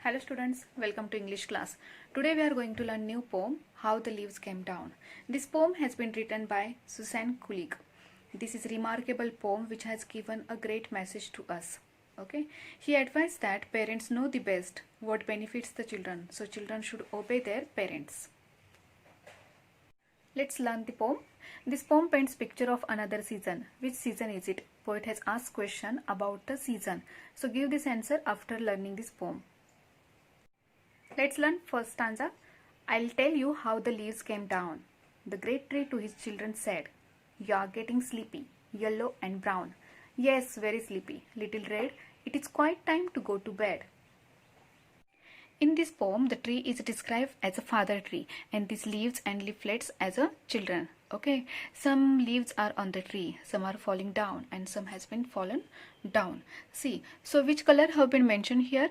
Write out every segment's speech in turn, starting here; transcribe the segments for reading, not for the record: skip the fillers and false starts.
Hello students, welcome to English class. Today we are going to learn new poem, How the Leaves Came Down. This poem has been written by Susan Kulig. This is a remarkable poem which has given a great message to us. Okay, he advised that parents know the best what benefits the children, so children should obey their parents. Let's learn the poem. This poem paints picture of another season. Which season is it? Poet has asked question about the season. So give this answer after learning this poem. Let's learn first stanza. I'll tell you how the leaves came down. The great tree to his children said, you are getting sleepy, yellow and brown. Yes, very sleepy. Little red, it is quite time to go to bed. In this poem, the tree is described as a father tree and these leaves and leaflets as a children. Okay, some leaves are on the tree, some are falling down and some has been fallen down. See, so which color have been mentioned here?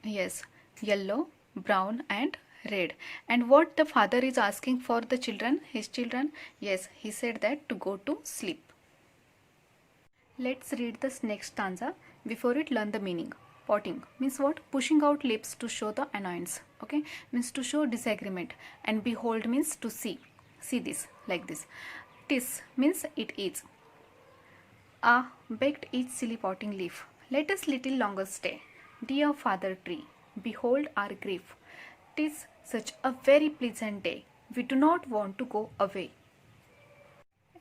Yes, yellow, brown and red. And what the father is asking for the children, his children? Yes, he said that to go to sleep. Let's read this next stanza. Before it, learn the meaning. Potting means what? Pushing out lips to show the annoyance. Okay, means to show disagreement. And behold means to see. See this, like this. Tis means it is. Ah, begged each silly potting leaf, let us little longer stay. Dear father tree, behold our grief. 'Tis such a very pleasant day. We do not want to go away.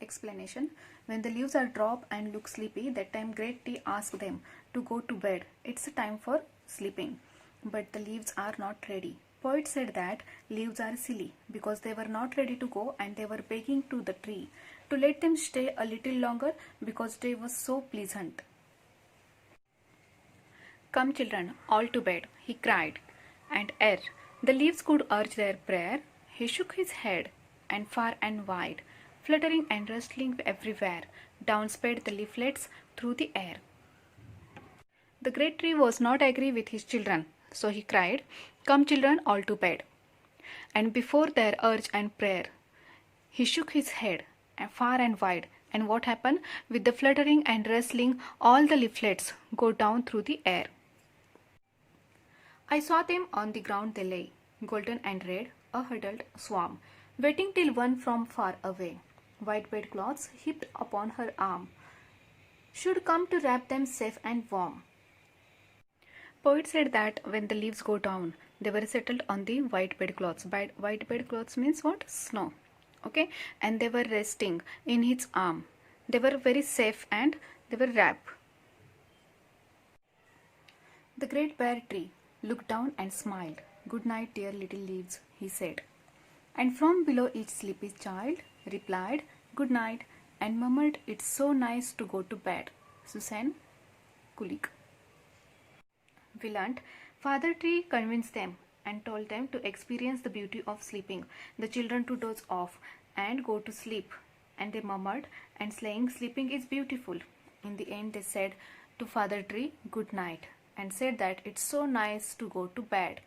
Explanation. When the leaves are dropped and look sleepy, that time great tea asks them to go to bed. It's a time for sleeping. But the leaves are not ready. Poet said that leaves are silly because they were not ready to go and they were begging to the tree to let them stay a little longer because day was so pleasant. Come children, all to bed, he cried, and ere the leaves could urge their prayer, he shook his head, and far and wide, fluttering and rustling everywhere, down sped the leaflets through the air. The great tree was not angry with his children, so he cried, come children, all to bed. And before their urge and prayer, he shook his head, far and wide, and what happened? With the fluttering and rustling, all the leaflets go down through the air. I saw them on the ground they lay, golden and red, a huddled swarm, waiting till one from far away, white bedclothes heaped upon her arm, should come to wrap them safe and warm. Poet said that when the leaves go down, they were settled on the white bedclothes. White bedclothes means what? Snow. Okay, and they were resting in his arm. They were very safe and they were wrapped. The great bare tree looked down and smiled. Good night, dear little leaves, he said. And from below each sleepy child replied, good night, and murmured, it's so nice to go to bed. Susan Kulig. We learnt, Father Tree convinced them and told them to experience the beauty of sleeping, the children to doze off and go to sleep. And they murmured and saying, sleeping is beautiful. In the end, they said to Father Tree, good night, and said that it's so nice to go to bed.